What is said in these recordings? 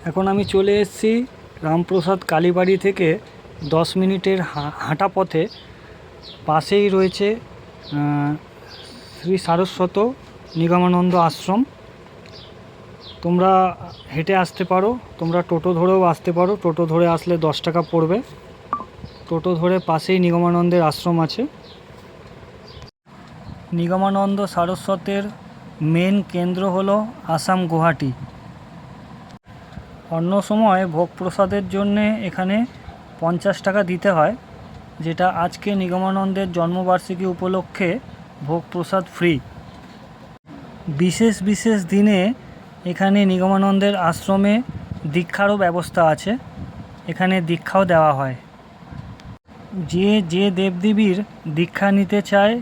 এখন আমি চলে এসেছি রামপ্রসাদ কালীবাড়ি থেকে 10 মিনিটের হাঁটা পথে। পাশেই রয়েছে শ্রী সারস্বত নিগমানন্দ আশ্রম। তোমরা হেঁটে আসতে পারো, তোমরা টোটো ধরেও আসতে পারো। টোটো ধরে আসলে 10 টাকা পড়বে। টোটো ধরে পাশেই নিগমানন্দের আশ্রম আছে। নিগমানন্দ সারস্বতের মেন কেন্দ্র হলো আসাম গুয়াহাটি। অন্য সময় ভোগ প্রসাদের জন্যে এখানে 50 টাকা দিতে হয়, যেটা আজকে নিগমানন্দের জন্মবার্ষিকী উপলক্ষে ভোগ প্রসাদ ফ্রি। বিশেষ বিশেষ দিনে এখানে নিগমানন্দের আশ্রমে দীক্ষারও ব্যবস্থা আছে, এখানে দীক্ষাও দেওয়া হয়। যে দেবদেবীর দীক্ষা নিতে চায়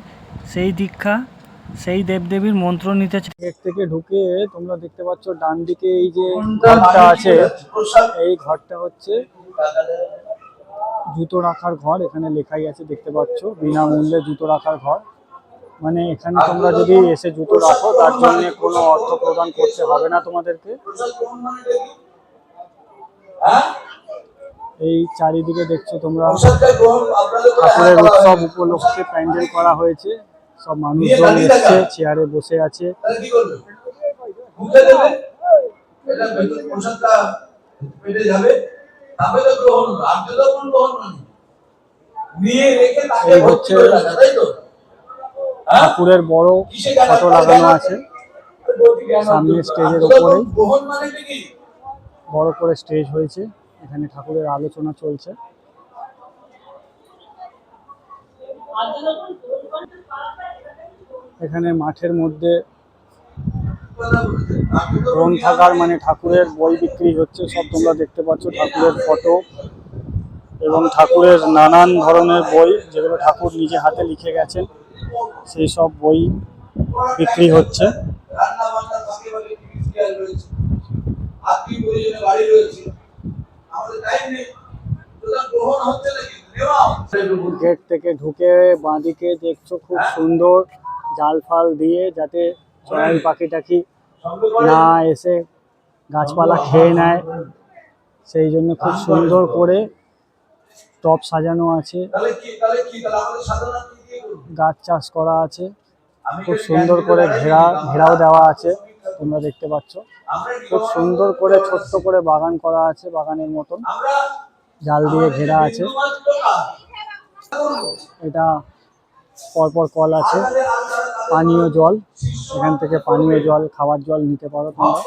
সেই দেবদেবীর মন্ত্র নিতে চায়। গেট থেকে ঢুকে তোমরা দেখতে পাচ্ছ ডান দিকে এই যে ঘরটা আছে, এই ঘরটা হচ্ছে জুতো রাখার ঘর। এখানে লেখাই আছে, দেখতে পাচ্ছ, বিনামূল্যে জুতো রাখার ঘর। মানে এখানে তোমরা যদি এসে জুতো রাখো তার জন্য কোনো অর্থ প্রদান করতে হবে না তোমাদেরকে। এই চারিদিকে দেখছো তোমরা ঠাকুরের উৎসব উপলক্ষে প্যান্ডেল করা হয়েছে। সব মানুষজন এসছে, চেয়ারে বসে আছে। এই হচ্ছে ঠাকুরের বড় ফটো লাগানো আছে সামনে স্টেজের উপরে। বড় করে স্টেজ হয়েছে, এখানে ঠাকুরের আলোচনা চলছে। এখানে মাঠের মধ্যে গ্রন্থাগার, মানে ঠাকুরের বই বিক্রি হচ্ছে। সব তোমরা দেখতে পাচ্ছ ঠাকুরের ফটো এবং ঠাকুরের নানান ধরনের বই, যেগুলো ঠাকুর নিজে হাতে লিখে গেছেন, সেই সব বই বিক্রি হচ্ছে। গেট থেকে ঢুকে বাঁদিকে দেখছো খুব সুন্দর জাল ফাল দিয়ে, যাতে চড়াই পাখি টাকি না এসে গাছপালা খেয়ে নেয়, সেই জন্য খুব সুন্দর করে টব সাজানো আছে, গাছ চাষ করা আছে, খুব সুন্দর করে ঘেরাও দেওয়া আছে। তোমরা দেখতে পাচ্ছ খুব সুন্দর করে ছোট্ট করে বাগান করা আছে, বাগানের মতন জাল দিয়ে ঘেরা আছে। এটা পরপর কল আছে, পানীয় জল, এখান থেকে পানীয় জল, খাওয়ার জল নিতে পারো তোমরা।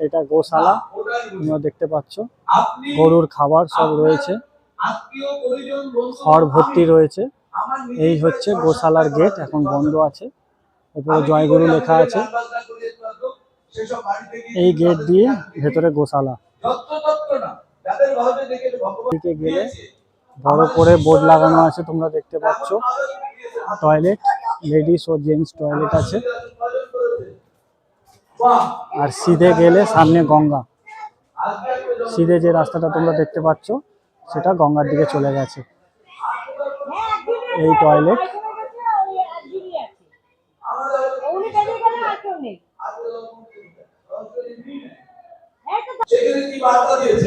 এটা গোশালা, তোমরা দেখতে পাচ্ছ গরুর খাবার সব রয়েছে, খড় ভর্তি রয়েছে। এই হচ্ছে গোশালার গেট, এখন বন্ধ আছে, উপরে জয়গুরু লেখা আছে। এই গেট দিয়ে ভেতরে গোশালা। দিকে গেলে বড় করে বোর্ড লাগানো আছে, তোমরা দেখতে পাচ্ছ টয়লেট, লেডিস ও জেন্টস টয়লেট আছে। আর সিধে গেলে সামনে গঙ্গা, সিধে যে রাস্তাটা তোমরা দেখতে পাচ্ছ সেটা গঙ্গার দিকে চলে গেছে। এই টয়লেট।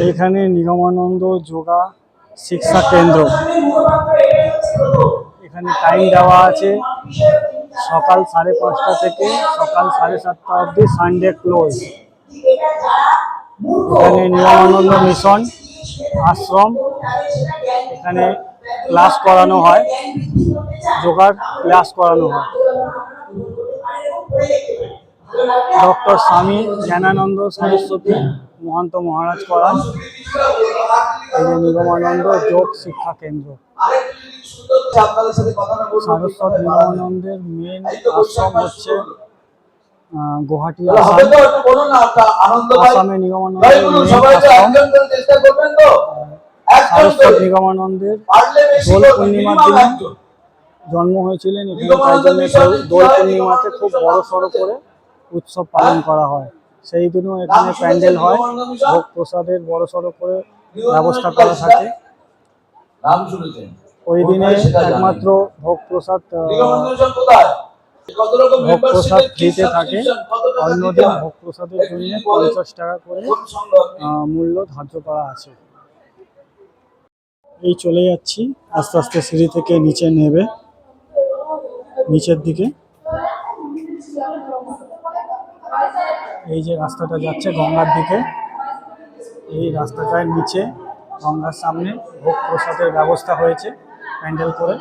এইখানে নিগমানন্দ যোগা শিক্ষা কেন্দ্র। এখানে টাইম দেওয়া আছে সকাল 5:30 থেকে সকাল 7:30 অবধি, সানডে ক্লোজ। এখানে নিগমানন্দ মিশন আশ্রম, এখানে ক্লাস করানো হয়, যোগার ক্লাস করানো হয়। ডক্টর স্বামী জ্ঞানানন্দ সরস্বতী মহন্ত মহারাজ করান। এই যে নিগমানন্দ যোগ শিক্ষা কেন্দ্র। সারস্বত নিগমানন্দের মেন আশ্রম হচ্ছে গুয়াহাটি, আসামে নিগমানন্দের মেন আশ্রম। সারস্বত নিগমানন্দের দোল পূর্ণিমার দিনে জন্ম হয়েছিলেন এখানে, তাই জন্য দোল পূর্ণিমাতে খুব বড় সড়ো করে উৎসব পালন করা হয়। সেই দিনও এখানে প্যান্ডেল হয়, ভোগ প্রসাদের বড় সড়ো করে ব্যবস্থা করা থাকে। ওই দিনে একমাত্র ভোগ প্রসাদ ভোগ প্রসাদ ফ্রিতে থাকে, অন্যদিন ভোগ প্রসাদের জন্য 50 টাকা করে মূল্য ধার্য করা আছে। এই চলে যাচ্ছি, আস্তে আস্তে সিঁড়ি থেকে নিচে নেবে, নিচের দিকে। এই যে রাস্তাটা যাচ্ছে গঙ্গার দিকে, এই রাস্তাটার নিচে গঙ্গার সামনে ভোগ প্রসাদের ব্যবস্থা হয়েছে প্যান্ডেল করে,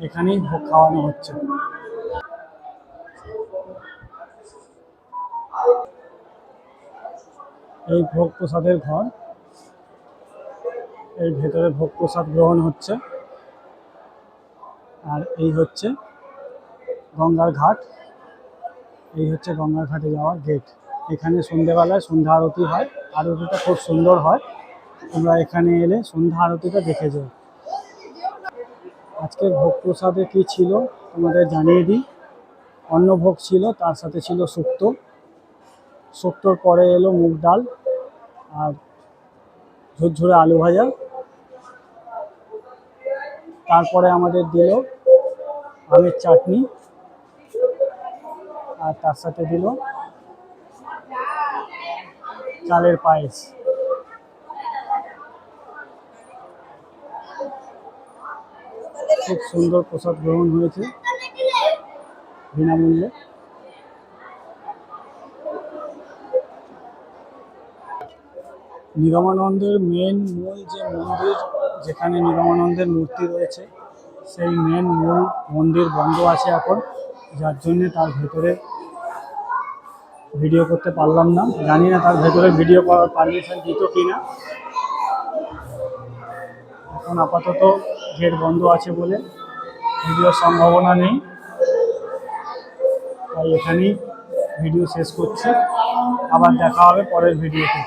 এখানেই ভোগ খাওয়ানো হচ্ছে। এই ভোগ প্রসাদের ঘর, এর ভেতরে ভোগ প্রসাদ গ্রহণ হচ্ছে। আর এই হচ্ছে গঙ্গার ঘাট, এই হচ্ছে গঙ্গার ঘাটে যাওয়ার গেট। এখানে সন্ধ্যেবেলায় সন্ধ্যা আরতি হয়, আরতিটা খুব সুন্দর হয়, তোমরা এখানে এলে সন্ধ্যা আরতিটা দেখে যাও। আজকের ভোগ প্রসাদে কী ছিল তোমাদের জানিয়ে দিই। অন্নভোগ ছিল, তার সাথে ছিল শুক্তো, শুক্তোর পরে এলো মুগ ডাল আর ঝুরঝুরে আলু ভাজা। তারপরে আমাদের দিল আমের চাটনি, আর তার সাথে দিল চালের পায়েস। খুব সুন্দর প্রসাদ গ্রহণ হয়েছে বিনামূল্যে। নিগমানন্দের মূল যে মন্দির, যেখানে নিগমানন্দের মূর্তি রয়েছে, সেই মূল মন্দির বন্ধ আছে এখন, যার জন্যে তার ভেতরে ভিডিও করতে পারলাম না। জানি না তার ভেতরে ভিডিও করার পারমিশন দিত কিনা। এখন আপাতত গেট বন্ধ আছে বলে ভিডিওর সম্ভাবনা নেই, তাই এখানেই ভিডিও শেষ করছি। আবার দেখা হবে পরের ভিডিওতে।